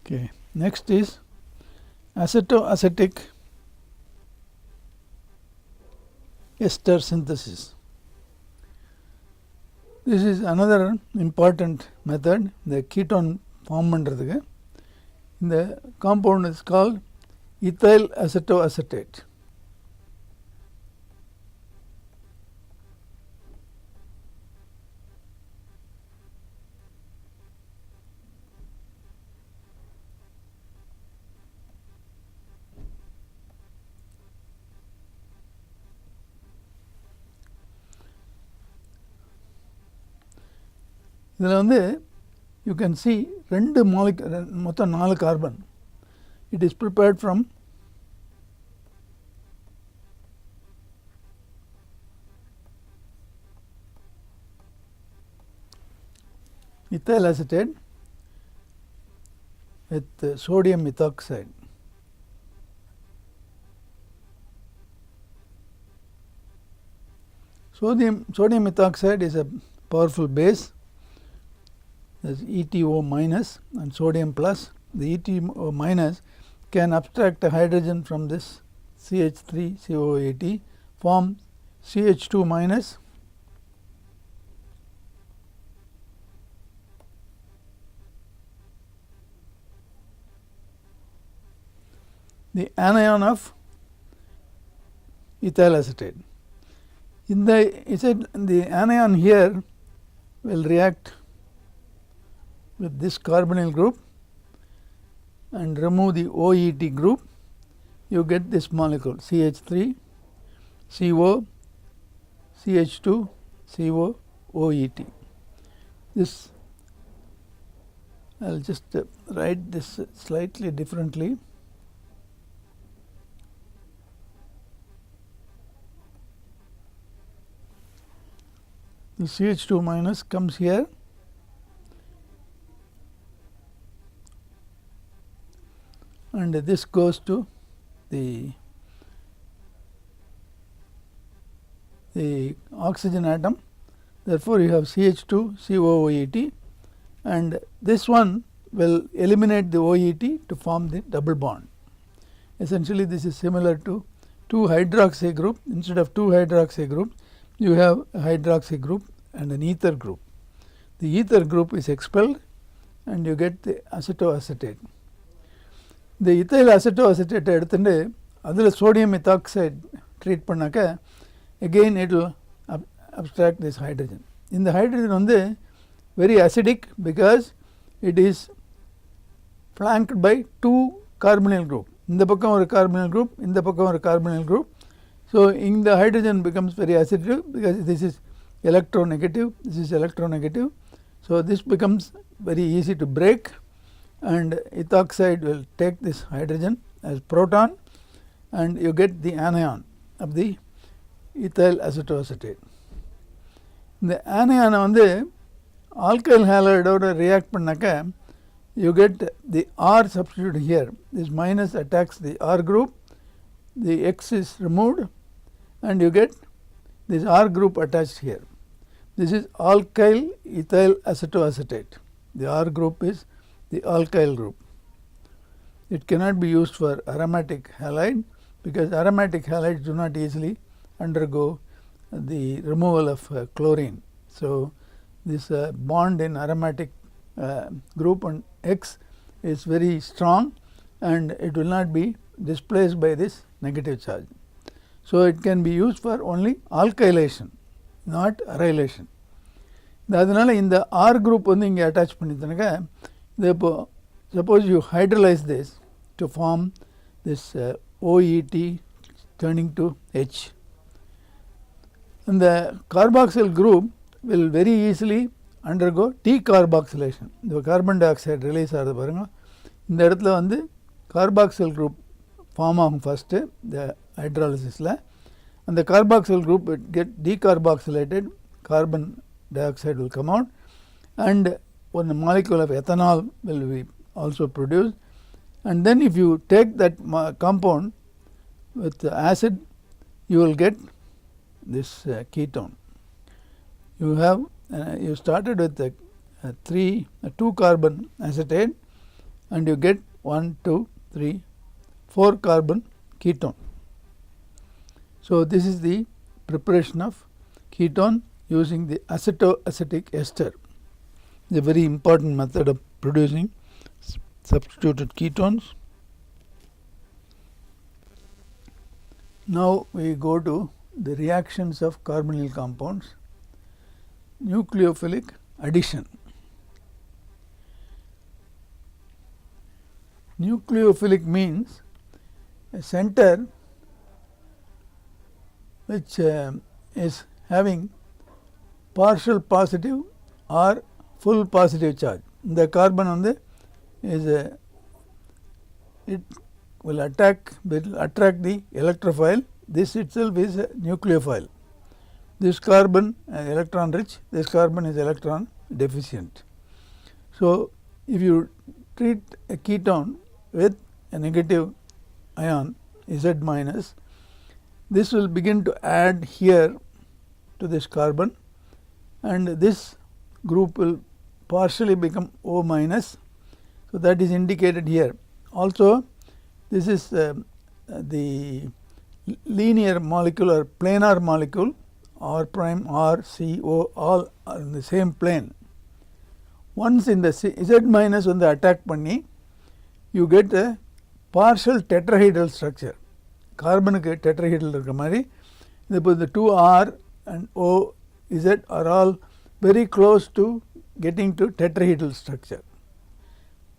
Okay. Next is acetoacetic ester synthesis. This is another important method. The ketone form பண்றதுக்கு. The compound is called ethyl acetoacetate. இதில் வந்து you can see ரெண்டு மொத்தம் 4 carbon. It is prepared from ethyl acetate with sodium methoxide. Sodium methoxide is a powerful base. That's ETO minus and sodium plus. The ETO minus can abstract a hydrogen from this CH3COAT, form CH2 minus the anion of ethyl acetate. The anion here will react with this carbonyl group and remove the OET group. You get this molecule CH3 CO CH2 CO OET. This I will just write this slightly differently. The CH2 minus comes here and this goes to the oxygen atom. Therefore, you have CH2 COOET and this one will eliminate the OET to form the double bond. Essentially, this is similar to 2 hydroxy group. Instead of 2 hydroxy groups, you have a hydroxy group and an ether group. The ether group is expelled and you get the acetoacetate. The ethyl acetoacetate எடுத்துட்டு அதில் sodium methoxide treat பண்ணாக்க again it will abstract this hydrogen. இந்த hydrogen வந்து very acidic because it is flanked by 2 carbonyl group. இந்த பக்கம் ஒரு carbonyl group, இந்த பக்கம் ஒரு carbonyl group. So, the hydrogen becomes very acidic because this is electronegative, this is electronegative. So, this becomes very easy to break and ethoxide will take this hydrogen as proton and you get the anion of the ethyl acetoacetate. The anion வந்து alkyl halide ஓட react பண்ணாக்க you get the R substitute here. This minus attacks the R group, the X is removed and you get this R group attached here. This is alkyl ethyl acetoacetate. The R group is the alkyl group. It cannot be used for aromatic halide because aromatic halides do not easily undergo the removal of chlorine. So, this bond in aromatic group on X is very strong and it will not be displaced by this negative charge. So, it can be used for only alkylation, not arylation. அதனால இந்த R group வந்து இங்கே attach பண்ணிட்டனாக்க suppose you hydrolyze this to form this OET turning to H. And the carboxyl group will very easily undergo decarboxylation. The carbon dioxide release ஆகுது பாருங்க. இந்த இடத்துல வந்து carboxyl group form ஆகும் first the hydrolysisல. And the carboxyl group will get decarboxylated, carbon dioxide will come out and one molecule of ethanol will be also produced. And then if you take that compound with acid, you will get this ketone. You have you started with 2 carbon acetate and you get 1, 2, 3, 4 carbon ketone. So, this is the preparation of ketone using the acetoacetic ester. It is a very important method of producing substituted ketones. Now, we go to the reactions of carbonyl compounds. Nucleophilic addition. Nucleophilic means a center which is having partial positive or full positive charge. The carbon on the is it will attract the electrophile. This itself is a nucleophile. This carbon electron rich, this carbon is electron deficient. So, if you treat a ketone with a negative ion Z minus, this will begin to add here to this carbon, and this group will partially become O minus. So, that is indicated here. Also, this is the linear molecule or planar molecule, R prime, R, C, O, all are in the same plane. Once in the Z minus on the attack panni, you get a partial tetrahedral structure. Carbon tetrahedral irukkamari. The 2R and O, Z are all very close to getting to tetrahedral structure.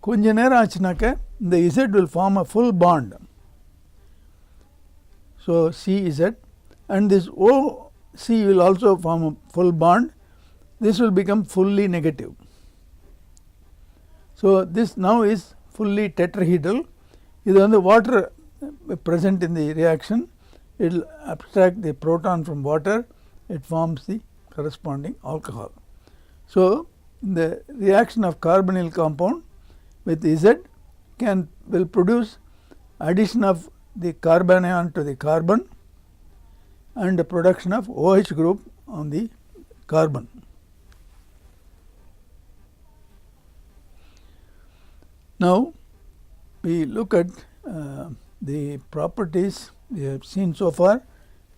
கொஞ்ச நேரம் ஆச்சுனாக்க இந்த Z will form a full bond. So, CZ, and this OC will also form a full bond. This will become fully negative. So, this now is fully tetrahedral. This is the water present in the reaction. It will abstract the proton from water. It forms the corresponding alcohol. So, the reaction of carbonyl compound with Z will produce addition of the carbanion to the carbon and the production of OH group on the carbon. Now, we look at the properties we have seen so far: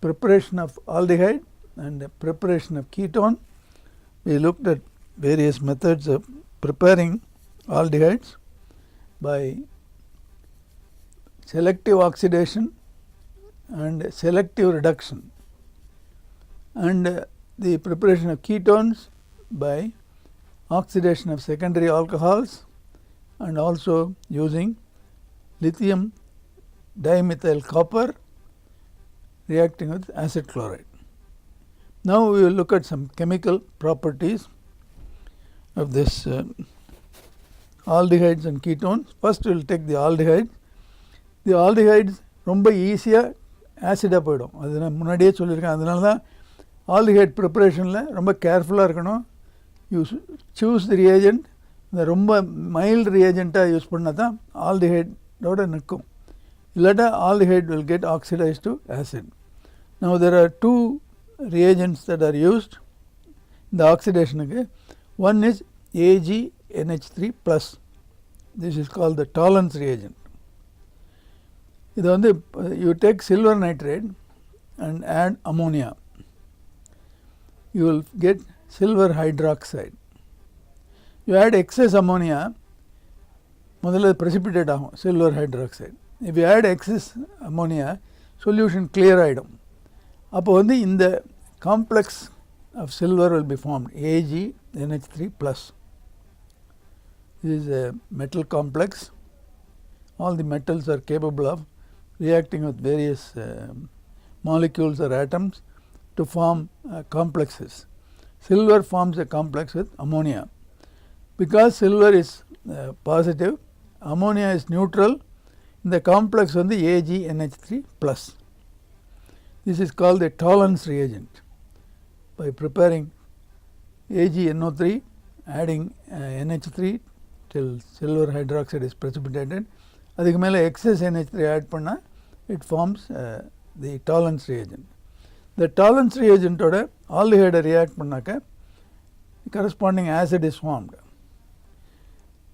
preparation of aldehyde and preparation of ketone. We looked at various methods of preparing aldehydes by selective oxidation and selective reduction, and the preparation of ketones by oxidation of secondary alcohols and also using lithium dimethyl copper reacting with acid chloride. Now, we will look at some chemical properties of this aldehydes and ketones. First, we will take the aldehydes. The aldehydes ரொம்ப ஈஸியாக ஆசிடாக போயிடும். அது நான் முன்னாடியே சொல்லியிருக்கேன். அதனால தான் aldehyde ப்ரிப்பரேஷனில் ரொம்ப கேர்ஃபுல்லாக இருக்கணும். You choose the reagent. இந்த ரொம்ப மைல்டு ரியேஜென்ட்டாக யூஸ் பண்ணால் தான் ஆல்டிஹைடோடு நிற்கும். இல்லாட்டா aldehyde will get oxidized to acid. Now, there are two reagents that are used in the oxidation. One is AgNH3 plus. This is called the tolerance reagent. இது வந்து you take silver nitrate and add ammonia. You will get silver hydroxide. You add excess ammonia, முதல்ல precipitate ஆகும் silver hydroxide. If you add excess ammonia, solution clear ஆகிடும். அப்போ வந்து இந்த complex of silver will be formed, AgNH3 plus. This is a metal complex. All the metals are capable of reacting with various molecules or atoms to form complexes. Silver forms a complex with ammonia. Because silver is positive, ammonia is neutral, in the complex on the AgNH3 plus. This is called the tolerance reagent. By preparing AgNO3, adding NH3 till silver hydroxide is precipitated, அதுக்கு மேலே excess NH3 add பண்ணா it forms the tolerance reagent. The tolerance reagent ஓட aldehyde react பண்ணாக்க corresponding acid is formed.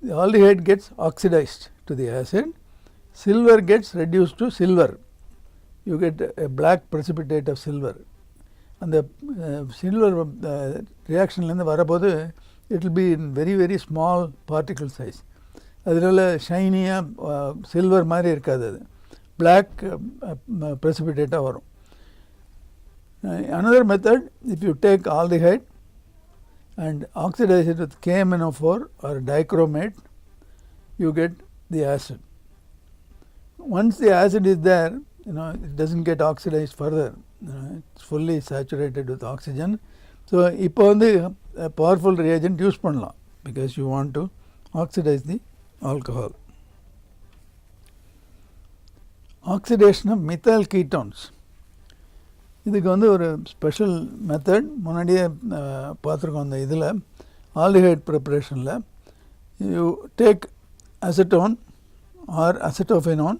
the aldehyde gets oxidized to the acid, silver gets reduced to silver. You get a black precipitate of silver. And the silver reaction varapodhu, it will be in very very small particle size. Adala shiny silver mari irukadhu, black precipitate varum. Another method, if you take aldehyde and oxidize it with KMnO4 or dichromate, you get the acid. Once the acid is there, it doesn't get oxidized further. It's fully saturated with oxygen. So இப்போ a powerful reagent use பண்ணலாம் because you want to oxidize the alcohol. Oxidation of methyl ketones. இதுக்கு ஒரு special method முன்னாடியே பார்த்துருக்கோம். அந்த இதில் aldehyde ப்ரிப்பரேஷனில் you take acetone or acetophenone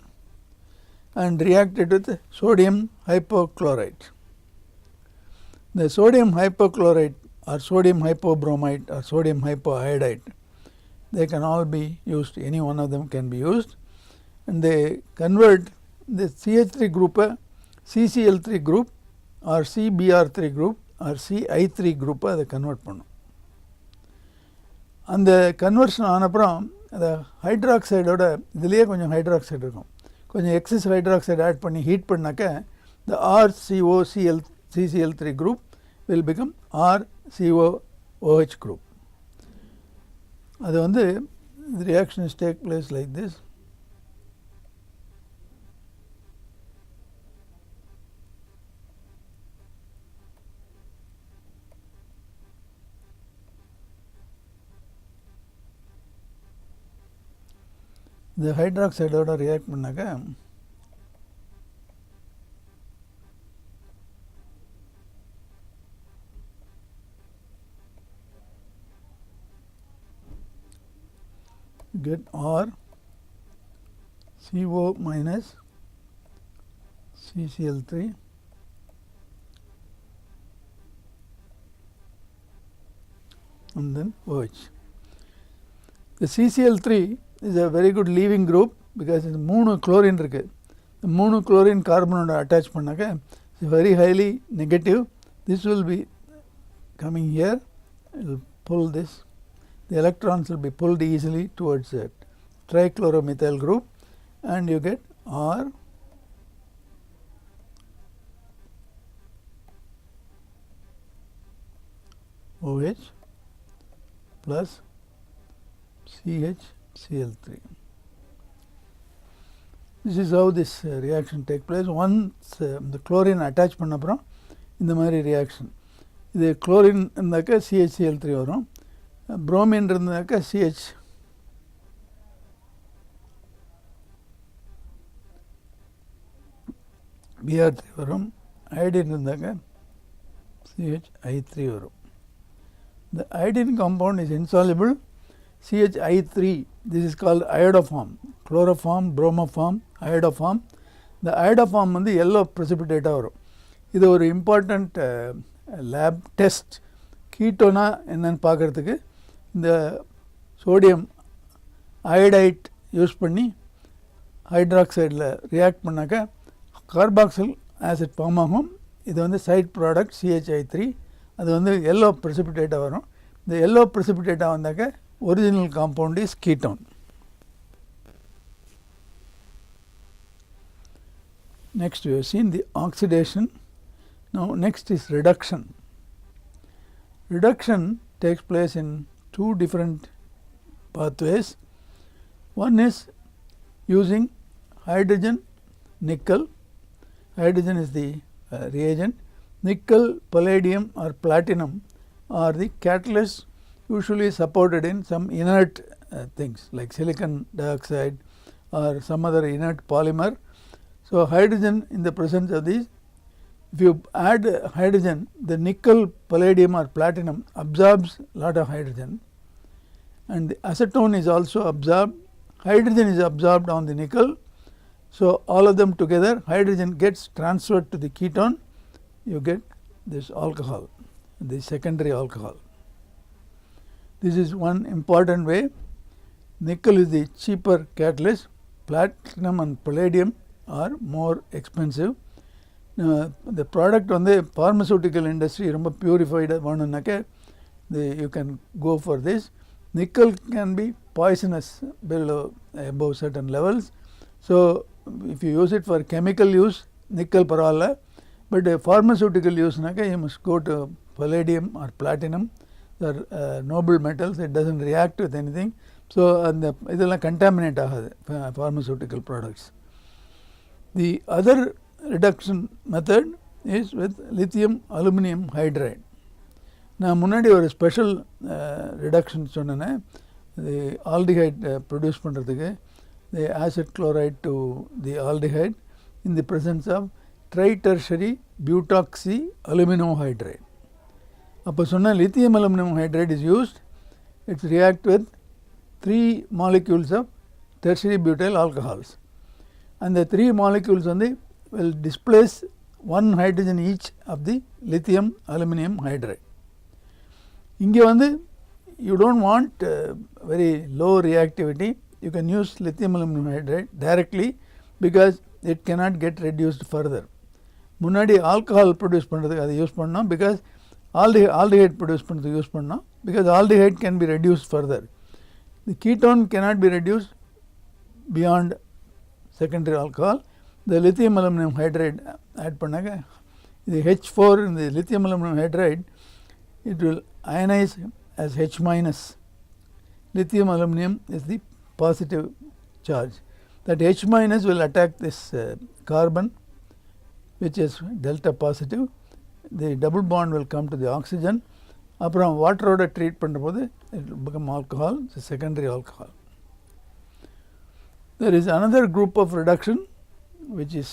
and react it with sodium hypochlorite. The sodium hypochlorite or sodium hypobromite or sodium hypoiodide, they can all be used, any one of them can be used, and they convert the CH3 group CCl3 group or CBr3 group or CI3 group they convert பண்ணும். அந்த conversion ஆனப்புறம் அந்த ஹைட்ராக்சைடோட இதுலேயே கொஞ்சம் hydroxide இருக்கும், கொஞ்சம் excess hydroxide add பண்ணி heat பண்ணாக்க the RCOCl3 group will become RCOOH group. அது the reactions take place like this. The hydroxide oda react பண்ணாக்க get R CO minus CCl3 and then OH. The CCl3 is a very good leaving group because it's 3 chlorine இருக்கு. The 3 chlorine carbon attach பண்ணாக்க it's very highly negative. This will be coming here, it will pull this. The electrons will be pulled easily towards that trichloromethyl group and you get R OH plus CHCl3. This is how this reaction take place. Once the chlorine attach பண்ணப்புறம் இந்த மாதிரி reaction. இது chlorine இருந்தாக்க CHCl3 வரும், bromine இருந்தாக்க CH Br3 வரும், iodine இருந்தாக்க CHI3 வரும். The iodine compound is insoluble. CHI3, this is called iodoform, chloroform, bromoform, iodoform. The iodoform yellow precipitate வரும். இது ஒரு important lab test. ketona என்னன்னு பார்க்கிறதுக்கு இந்த sodium iodide யூஸ் பண்ணி ஹைட்ராக்சைடில் ரியாக்ட் பண்ணாக்க கார்பாக்சில் ஆசிட் ஃபார்ம் ஆகும். இது சைட் ப்ராடக்ட் CHI3. அது yellow precipitate வரும். இந்த yellow precipitate வந்தாக்க original compound is ketone. Next we have seen the oxidation. Now next is reduction. Reduction takes place in 2 different pathways. One is using hydrogen nickel. Hydrogen is the reagent. Nickel, palladium or platinum are the catalysts usually supported in some inert things like silicon dioxide or some other inert polymer. So hydrogen in the presence of these, if you add hydrogen, the nickel, palladium or platinum absorbs lot of hydrogen and the acetone is also absorbed. Hydrogen is absorbed on the nickel. So all of them together, hydrogen gets transferred to the ketone, you get this alcohol, the secondary alcohol. This is one important way. nickel is the cheaper catalyst, platinum and palladium are more expensive. The product on the pharmaceutical industry ரொம்ப purified வேணும்னாக்க you can go for this. Nickel can be poisonous below above certain levels. So if you use it for chemical use, nickel பரவாயில்ல, but pharmaceutical use you must go to palladium or platinum. They are noble metals, it doesn't react with anything. So இதெல்லாம் contaminate ஆகாது pharmaceutical products. The other reduction method is with lithium aluminum hydride. நான் முன்னாடி ஒரு special reduction சொன்னேன், the aldehyde produce பண்ணுறதுக்கு the acid chloride to the aldehyde in the presence of tri-tertiary butoxy aluminum hydride. அப்போ சொன்ன lithium aluminum hydride is used, it react with 3 molecules of tertiary butyl alcohols, and the 3 molecules will displace 1 hydrogen each of the lithium aluminum hydride. இங்கே you don't want very low reactivity, you can use lithium aluminum hydride directly because it cannot get reduced further. முன்னாடி alcohol produce பண்ணுறதுக்கு அதை use பண்ணோம், because aldehyde produce பண்ணுறதுக்கு use பண்ணோம், because aldehyde can be reduced further. The ketone cannot be reduced beyond secondary alcohol. The lithium aluminum hydride add பண்ணாங்க, the H4 in the lithium aluminum hydride, it will ionize as H minus. Lithium aluminum is the positive charge. That H minus will attack this carbon, which is delta positive. The double bond will come to the oxygen. அப்புறம் வாட்டரோட treat பண்ணும்போது it will become alcohol, it's a secondary alcohol. There is another group of reduction which is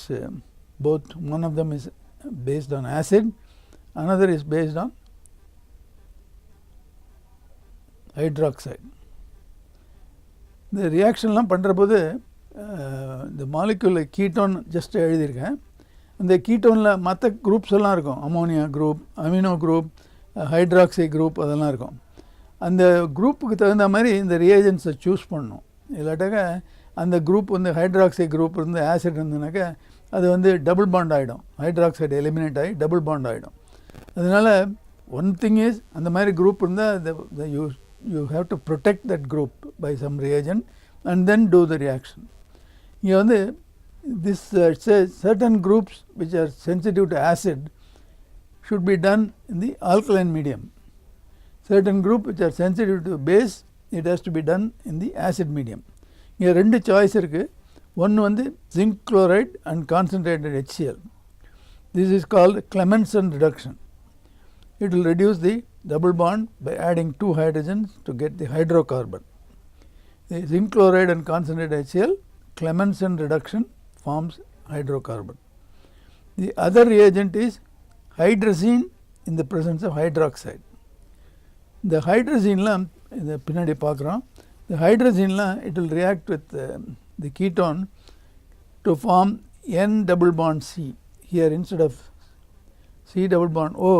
both, one of them is based on acid, another is based on hydroxide. இந்த ரியாக்ஷன்லாம் பண்ணுறபோது இந்த molecule ketone just எழுதியிருக்கேன், அந்த கீட்டோனில் மற்ற groups எல்லாம் இருக்கும், ammonia group, amino group, hydroxy group, அதெல்லாம் இருக்கும். அந்த குரூப்புக்கு தகுந்த மாதிரி இந்த ரியேஜென்ட்ஸை சூஸ் பண்ணணும். இல்லாட்டாக்க அந்த குரூப் ஹைட்ராக்சி குரூப் இருந்து ஆசிட் இருந்ததுனாக்கா அது டபுள் பாண்ட் ஆகிடும், ஹைட்ராக்சைடு எலிமினேட் ஆகி டபுள் பாண்ட் ஆகிடும். அதனால் ஒன் திங் இஸ், அந்த மாதிரி குரூப் இருந்தால் you have to protect that group by some reagent and then do the reaction. இங்கே this says certain groups which are sensitive to acid should be done in the alkaline medium. Certain group which are sensitive to base, it has to be done in the acid medium. இங்கே ரெண்டு choice இருக்குது. ஒன்று zinc chloride and concentrated HCl. This is called Clemmensen reduction. It will reduce the double bond by adding 2 hydrogens to get the hydrocarbon. The zinc chloride and concentrated HCl, Clemmensen reduction forms hydrocarbon. The other reagent is hydrazine in the presence of hydroxide. The hydrazine இந்த பின்னாடி பார்க்குறோம், the hydrazine it will react with the ketone to form N double bond C. Here instead of C double bond O,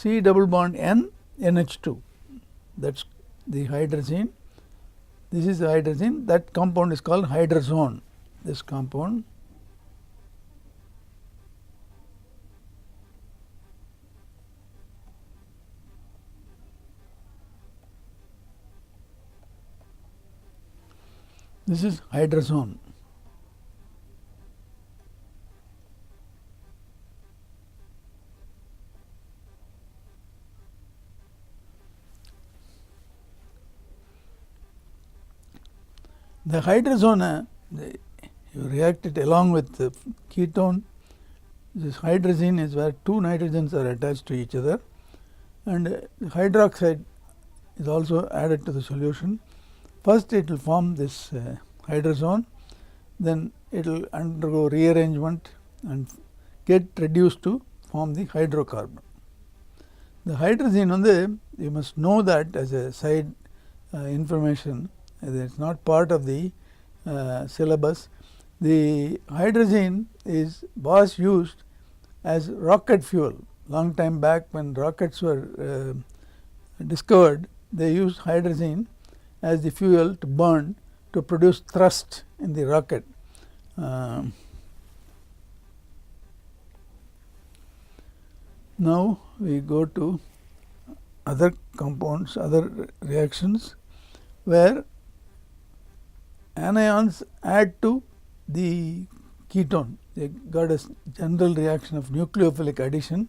C double bond N, NH2. That's the hydrazine. This is the hydrazine. That compound is called hydrazone. This compound. This is hydrazone. The hydrazone, you react it along with the ketone. This hydrazine is where 2 nitrogens are attached to each other, and hydroxide is also added to the solution. First it will form this hydrazone, then it will undergo rearrangement and get reduced to form the hydrocarbon. The hydrazine you must know that as a side information. It is not part of the syllabus. The hydrazine was used as rocket fuel. Long time back when rockets were discovered, they used hydrazine as the fuel to burn to produce thrust in the rocket. Now we go to other compounds, other reactions where anions add to the ketone. They got a general reaction of nucleophilic addition.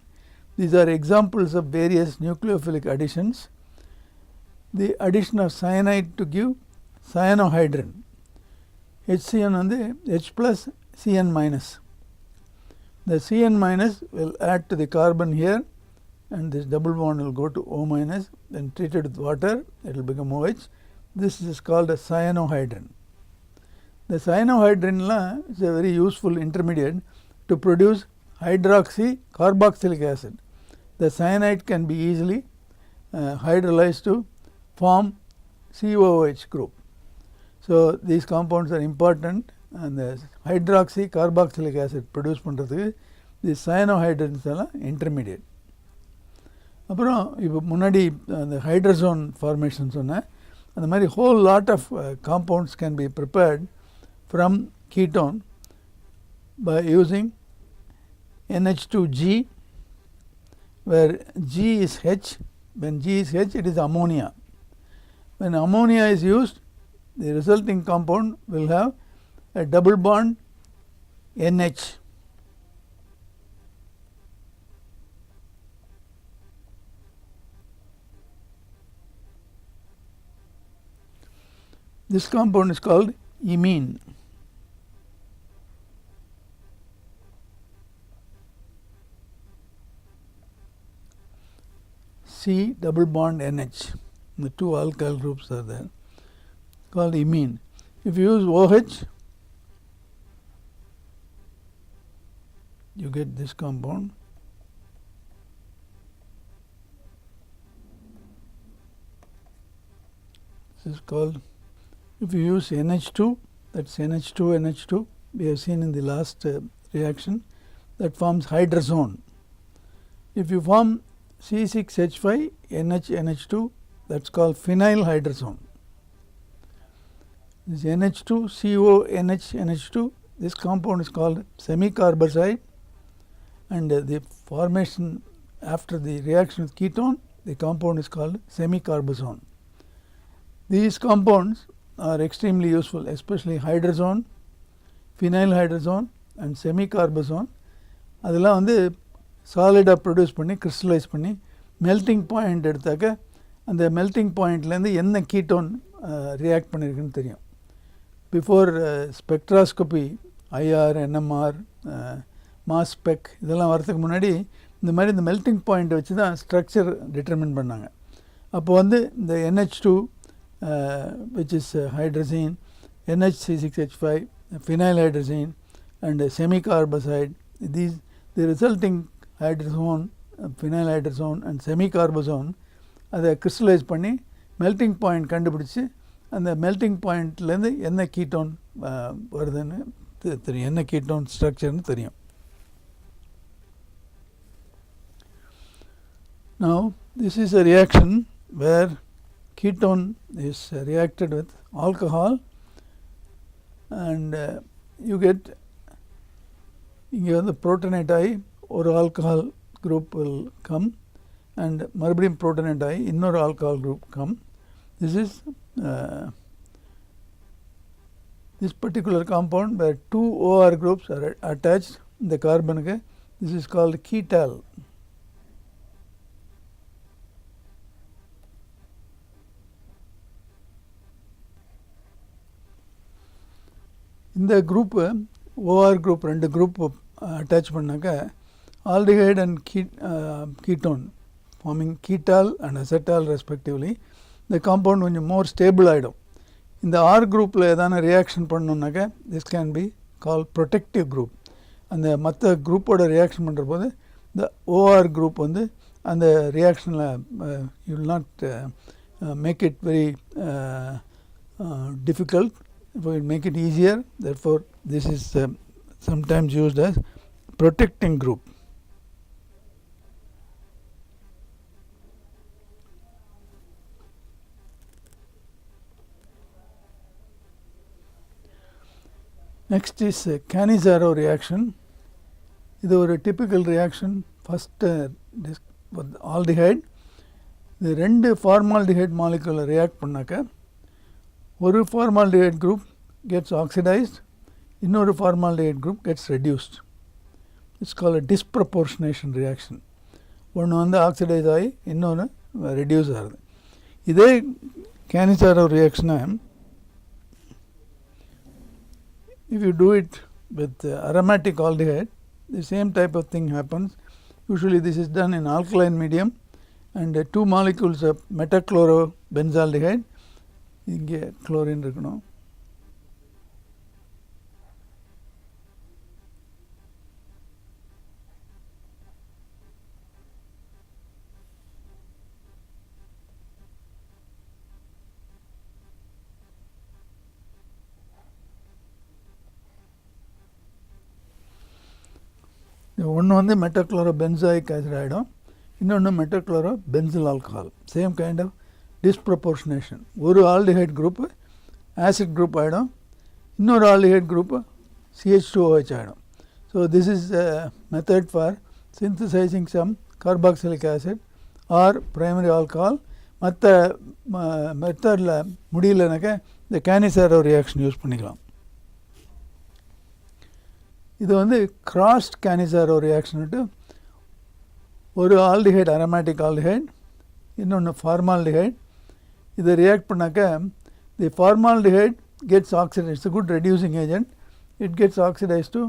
These are examples of various nucleophilic additions. The addition of cyanide to give cyanohydrin. HCN on the H plus CN minus. The CN minus will add to the carbon here, and this double bond will go to O minus. Then treated with water, it will become OH. This is called a cyanohydrin. The cyanohydrin is a very useful intermediate to produce hydroxy carboxylic acid. The cyanide can be easily hydrolyzed to form COOH group. So these compounds are important, and the hydroxy carboxylic acid produce பண்றதுக்கு the cyanohydrins எல்லாம் intermediate. அப்புறம் இப்போ முன்னாடி அந்த hydrazone formation சொன்னேன். அந்த மாதிரி whole lot of compounds can be prepared from ketone by using NH2G, where G is H. When G is H, it is ammonia. When ammonia is used, the resulting compound will have a double bond NH. This compound is called imine. C double bond NH. The two alkyl groups are there, called imine. If you use OH, you get this compound. This is called, if you use NH2, that's NH2, NH2, we have seen in the last reaction, that forms hydrazone. If you form C6H5 NH2, that's called phenyl hydrazone. This NH2 CONH, this compound is called semicarbazide, and the formation after the reaction with ketone, the compound is called semicarbazone. These compounds are extremely useful, especially hydrazone, phenyl hydrazone and semicarbazone. அதெல்லாம் வந்து சாலிடாக produce பண்ணி crystallise பண்ணி melting point எடுத்தாக்க அந்த melting பாயிண்ட்லேருந்து என்ன ketone react பண்ணியிருக்குன்னு தெரியும். Before spectroscopy IR NMR mass spec இதெல்லாம் வரதுக்கு முன்னாடி இந்த மாதிரி இந்த மெல்ட்டிங் பாயிண்ட் வச்சு தான் ஸ்ட்ரக்சர் டிட்டர்மின் பண்ணாங்க. அப்போ வந்து இந்த NH2 which is hydrazine, NHC6H5, phenyl hydrazine and semicarbazide, these the resulting hydrazone, phenyl hydrazone and semicarbazone அதை கிறிஸ்டலைஸ் பண்ணி மெல்ட்டிங் பாயிண்ட் கண்டுபிடிச்சி அந்த மெல்ட்டிங் பாயிண்ட்லேருந்து என்ன கீட்டோன் வருதுன்னு தெரியும், என்ன கீட்டோன் ஸ்ட்ரக்சர்னு தெரியும். Now this is a reaction where ketone is reacted with alcohol and you get இங்கே வந்து புரோட்டனேட் ஆகி ஒரு alcohol group will come and மறுபடியும் புரோட்டனேட் ஆகி இன்னொரு alcohol group come. This particular compound where two OR groups are attached in the carbon, this is called ketal. இந்த group OR group ரெண்டு group attach பண்ணாக்க aldehyde and ketone forming ketal and acetal respectively, the compound கொஞ்சம் more stable ஆகிடும். இந்த R குரூப்பில் ஏதான reaction பண்ணோம்னாக்க this can be called protective group. அந்த மற்ற குரூப்போட ரியாக்ஷன் பண்ணுற போது இந்த OR குரூப் வந்து அந்த ரியாக்ஷனில் you will not make it very difficult, it will make it easier. Therefore this is sometimes used as protecting group. Next is Cannizzaro reaction. இது ஒரு typical reaction. First aldehyde இது ரெண்டு formaldehyde molecule react பண்ணாக்க ஒரு formaldehyde group gets oxidized, இன்னொரு formaldehyde group gets reduced. It's called a disproportionation reaction. ஒன்று வந்து oxidize ஆகி இன்னொன்று reduce ஆகுது. இதே Cannizzaro reaction if you do it with aromatic aldehyde, the same type of thing happens. Usually this is done in alkaline medium and two molecules of metachlorobenzaldehyde. இங்கே chlorine இருக்கணும். ஒன்று வந்து metachlorobenzoic acid ஆகிடும், இன்னொன்று metachlorobenzyl alcohol. Same kind of disproportionation. ஒரு aldehyde group acid group ஆகிடும், இன்னொரு aldehyde group CH2OH ஆகிடும். So this is method for synthesizing some carboxylic acid or primary alcohol. மற்ற மெத்தடில் முடியலனாக்க இந்த Cannizzaro ரியாக்ஷன் யூஸ் பண்ணிக்கலாம். இது வந்து கிராஸ்ட் Cannizzaro ரியாக்ஷன்ட்டு ஒரு ஆல்டிஹைட் அரோமேட்டிக் ஆல்டிஹைட், இன்னொன்று ஃபார்மால்டிஹைட். இதை ரியாக்ட் பண்ணாக்க the formaldehyde gets oxidized. It's a good reducing agent. It gets oxidized to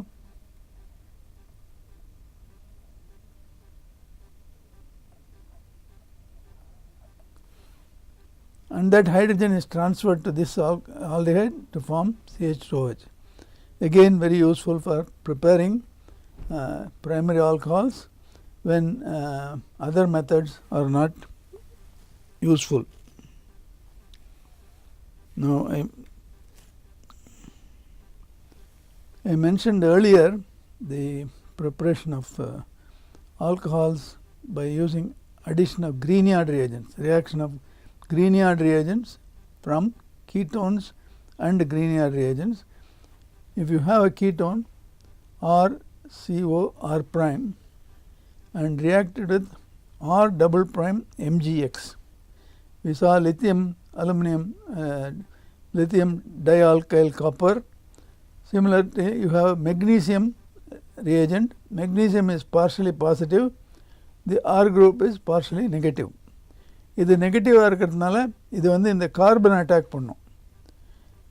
and that hydrogen is transferred to this aldehyde to form CH2OH. Again very useful for preparing primary alcohols when other methods are not useful. Now I mentioned earlier the preparation of alcohols by using addition of Grignard reagents, reaction of Grignard reagents from ketones and Grignard reagents. If you have a ketone RCO R' and reacted with R double prime MgX, we saw lithium aluminum lithium dialkyl copper. Similarly, you have magnesium reagent. Magnesium is partially positive, the R group is partially negative. இது நெகட்டிவாக இருக்கிறதுனால இது வந்து இந்த carbon attack பண்ணும்.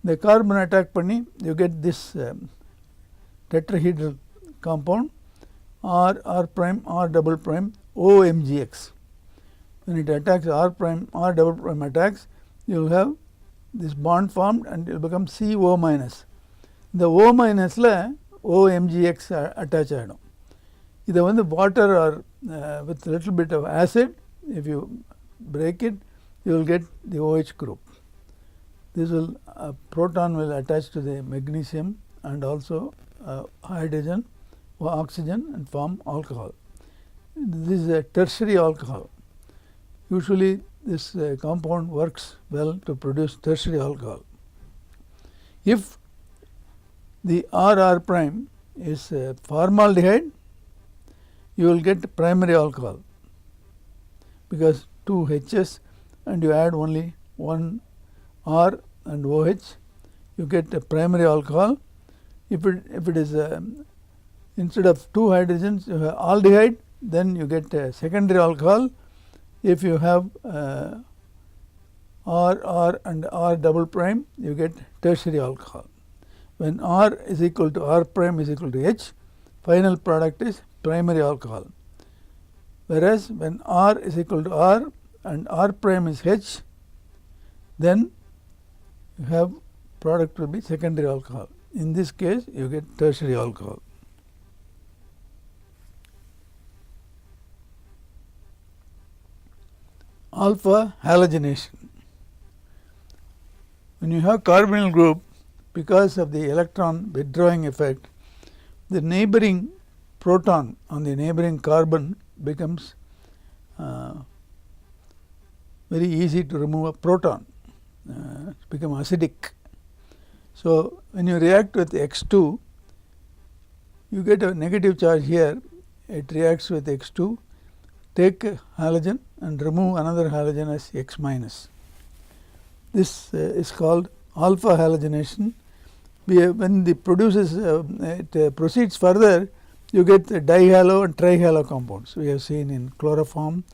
இந்த carbon attack பண்ணி you get this tetrahedral compound R prime R double prime OMgX. When it attacks R prime R double prime attacks, you will have this bond formed and it will become CO minus. இந்த O minusல OMgX attach ஆகிடும். இதை வந்து water or with little bit of acid, if you break it, you will get the OH group. This will proton will attach to the magnesium and also hydrogen or oxygen and form alcohol. This is a tertiary alcohol. Usually this compound works well to produce tertiary alcohol. If the R prime is formaldehyde, you will get primary alcohol because two H's and you add only one R and OH, you get a primary alcohol. If it is instead of two hydrogens you have aldehyde, then you get a secondary alcohol. If you have R and R double prime, you get tertiary alcohol. When R is equal to R prime is equal to H, final product is primary alcohol. Whereas when R is equal to R and R prime is H, then you have product will be secondary alcohol. In this case you get tertiary alcohol. Alpha halogenation. When you have carbonyl group, because of the electron withdrawing effect, the neighboring proton on the neighboring carbon becomes very easy to remove a proton, become acidic. So, when you react with X2, you get a negative charge here, it reacts with X2, take a halogen and remove another halogen as X minus. This is called alpha halogenation. When it proceeds further, you get the dihalo and trihalo compounds we have seen in chloroform,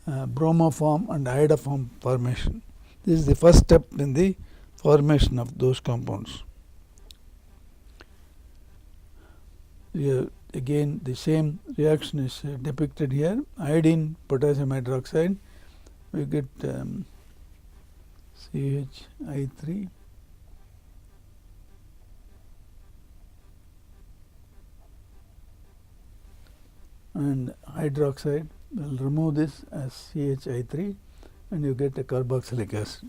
bromoform and iodoform formation. This is the first step in the formation of those compounds. Here again the same reaction is depicted here. Iodine potassium hydroxide, we get CHI3 and hydroxide. We will remove this as CHI3 and you get a carboxylic acid.